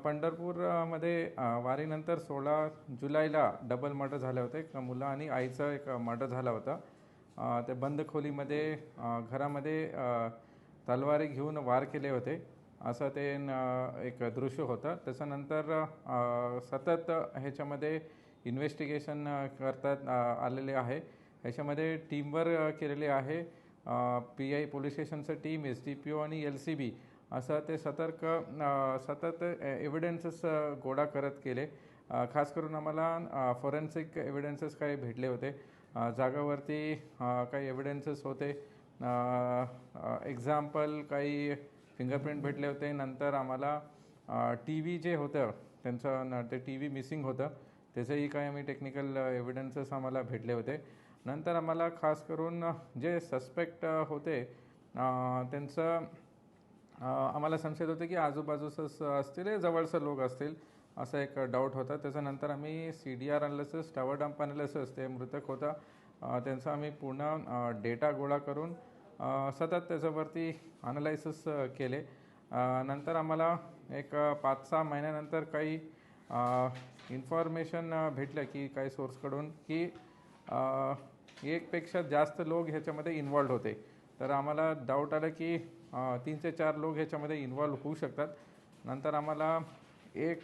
पंढरपूरमध्ये वारीनंतर 16 जुलैला double murder झाले होते. एक मुलं आणि आईचं एक मर्डर झाला होता. ते बंद खोलीमध्ये घरामध्ये तलवारी घेऊन वार केले होते असं ते एक दृश्य होतं. त्याच्यानंतर सतत ह्याच्यामध्ये इन्व्हेस्टिगेशन करतात आलेले आहे. ह्याच्यामध्ये टीमवर केलेले आहे. PI पोलीस स्टेशनचं टीम, SDPO आणि LCB असं ते सतत एव्हिडन्सेस गोळा करत गेले. खास करून आम्हाला फॉरेन्सिक एव्हिडन्सेस काही भेटले होते. जागावरती काही एव्हिडन्सेस होते. एक्झाम्पल काही फिंगरप्रिंट भेटले होते. नंतर आम्हाला TV जे होतं त्यांचं ते TV मिसिंग होतं, त्याचंही काही आम्ही टेक्निकल एव्हिडन्सेस आम्हाला भेटले होते. नंतर आम्हाला खास करून जे सस्पेक्ट होते त्यांचं आम्हाला संशय होते की आजूबाजूचंच असतील, जवळचे लोक असतील असं एक डाऊट होता. त्याच्यानंतर आम्ही CDR analysis, tower dump analysis, ते मृतक होता त्यांचा आम्ही पूर्ण डेटा गोळा करून सतत त्याच्यावरती अनालायसिस केले. नंतर आम्हाला एक 5-6 महिन्यानंतर काही इन्फॉर्मेशन भेटलं की काही सोर्सकडून की एकपेक्षा जास्त लोक ह्याच्यामध्ये इन्वॉल्ड होते. तर आम्हाला डाऊट आलं की 3 ते 4 लोक ह्याच्यामध्ये इन्वॉल्व होऊ शकतात. नंतर आम्हाला एक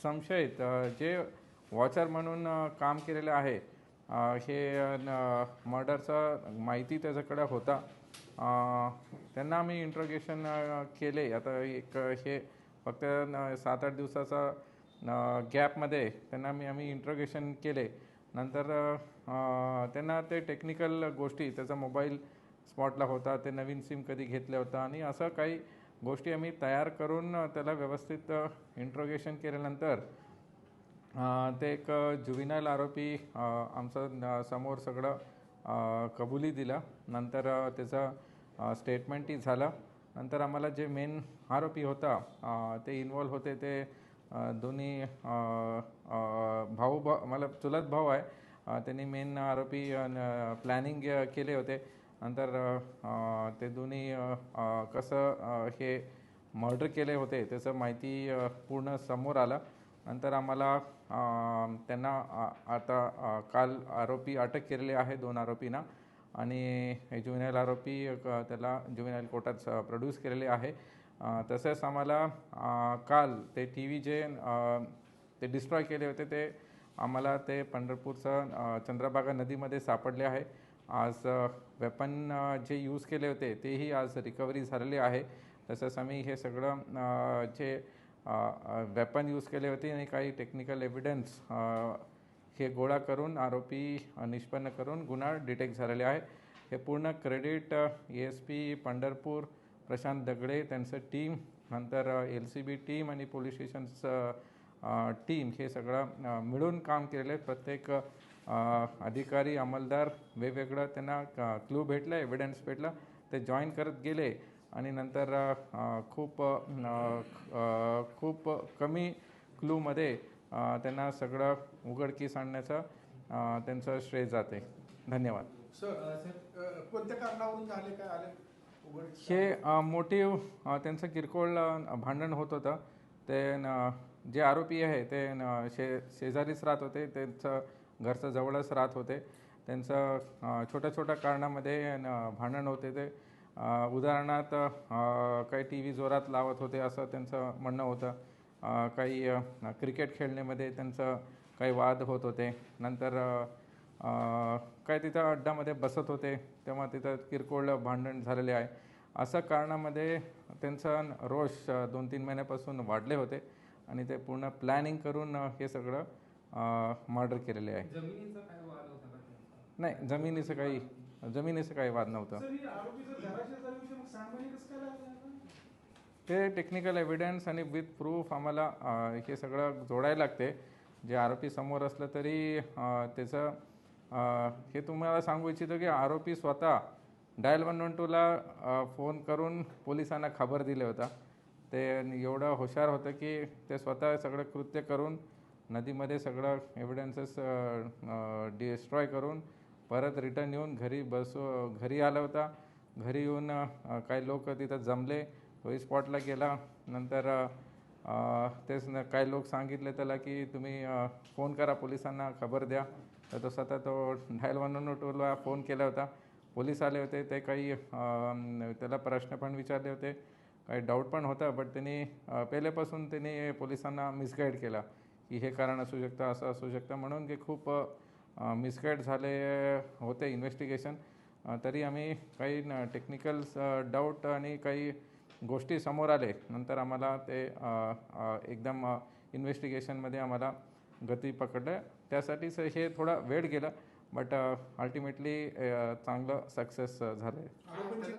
संशयित जे वॉचर म्हणून काम केलेलं आहे, हे मर्डरचा माहिती त्याच्याकडे होता. त्यांना आम्ही इंट्रोगेशन केले. आता एक हे फक्त 7-8 दिवसाचा गॅपमध्ये त्यांना आम्ही इंट्रोगेशन केले. नंतर त्यांना ते टेक्निकल गोष्टी, त्याचा मोबाईल स्पॉटला होता, ते नवीन सिम कधी घेतलं होतं आणि असं काही गोष्टी आम्ही तयार करून त्याला व्यवस्थित इंट्रोगेशन केल्यानंतर ते एक जुविनाईल आरोपी आमचं समोर सगळं कबुली दिला. नंतर त्याचं स्टेटमेंटही झालं. नंतर आम्हाला जे मेन आरोपी होता ते इन्वॉल्व होते, ते दोन्ही मला चुलत भाऊ आहे. त्यांनी मेन आरोपी प्लॅनिंग केले होते. नंतर ते दोन्ही कसं हे मर्डर केले होते त्याचं माहिती पूर्ण समोर आलं. नंतर आम्हाला त्यांना आता काल आरोपी अटक केलेले आहे, 2 आरोपींना, आणि हे जुवेनाईल आरोपी त्याला जुवेनाईल कोर्टात प्रोड्यूस केलेले आहे. तसेच आम्हाला काल ते TV जे ते डिस्ट्रॉय केले होते ते आम्हाला ते पंढरपूरचं चंद्रभागा नदीमध्ये सापडले आहे. आज वेपन जे यूज केले होते तेही आज रिकव्हरी झालेले आहे. तसंच आम्ही हे सगळं जे वेपन यूज केले होते आणि काही टेक्निकल एव्हिडन्स हे गोळा करून आरोपी निष्पन्न करून गुन्हा डिटेक्ट झालेले आहे. हे पूर्ण क्रेडिट ASP पंढरपूर प्रशांत दगडे, त्यांचं टीम, नंतर LCB टीम आणि पोलीस स्टेशनचं टीम, हे सगळं मिळून काम केलेलं आहे. प्रत्येक अधिकारी, अंमलदार वेगवेगळं त्यांना क्लू भेटलं, एव्हिडन्स भेटलं, ते जॉईन करत गेले आणि नंतर खूप कमी क्लूमध्ये त्यांना सगळं उघडकीस आणण्याचं त्यांचं श्रेय जाते. धन्यवाद. कोणत्या कारणावरून झाले, काय आले हे मोटिव्ह त्यांचं किरकोळ भांडण होत होतं. ते जे आरोपी आहे ते शेजारीच राहत होते, त्यांचं घरचं जवळच राहत होते. त्यांचं छोट्या कारणामध्ये भांडण होते. ते उदाहरणार्थ काही TV जोरात लावत होते असं त्यांचं म्हणणं होतं. काही क्रिकेट खेळण्यामध्ये त्यांचं काही वाद होत होते. नंतर काय तिथं अड्डामध्ये बसत होते तेव्हा तिथं किरकोळ भांडण झालेले आहे. असं कारणामध्ये त्यांचं रोष 2-3 महिन्यापासून वाढले होते आणि ते पूर्ण प्लॅनिंग करून हे सगळं मर्डर केलेले आहे. जमिनीचा काय वाद होता का? नाही, जमिनीचं काही वाद नव्हतं. ते टेक्निकल एव्हिडन्स आणि विथ प्रूफ आम्हाला हे सगळं जोडायला लागते. जे आरोपी समोर असलं तरी त्याचं हे तुम्हाला सांगू इच्छितो की आरोपी स्वतः डायल 112ला फोन करून पोलिसांना खबर दिले होता. ते एवढं हुशार होतं की ते स्वतः सगळं कृत्य करून नदीमध्ये सगळं एव्हिडन्सेस डिस्ट्रॉय करून परत रिटर्न येऊन घरी आला होता. घरी येऊन काही लोक तिथं जमले, तोही स्पॉटला गेला. नंतर तेच न काही लोक सांगितले त्याला की तुम्ही फोन करा पोलिसांना, खबर द्या. तर तो स्वतः तो डायल 112ला फोन केला होता. पोलीस आले होते. ते काही त्याला प्रश्न पण विचारले होते, काही डाऊट पण होता. बट त्यांनी पहिल्यापासून त्यांनी पोलिसांना मिसगाईड केला की हे कारण असू शकतं, असं असू शकतं म्हणून, की खूप मिसगाईड झाले होते इन्व्हेस्टिगेशन. तरी आम्ही काही टेक्निकल डाऊट आणि काही गोष्टी समोर आले. नंतर आम्हाला ते एकदम इन्व्हेस्टिगेशनमध्ये आम्हाला गती पकडलं. त्यासाठीच हे थोडा वेळ गेला, बट अल्टिमेटली चांगलं सक्सेस झालं आहे. आरोपींची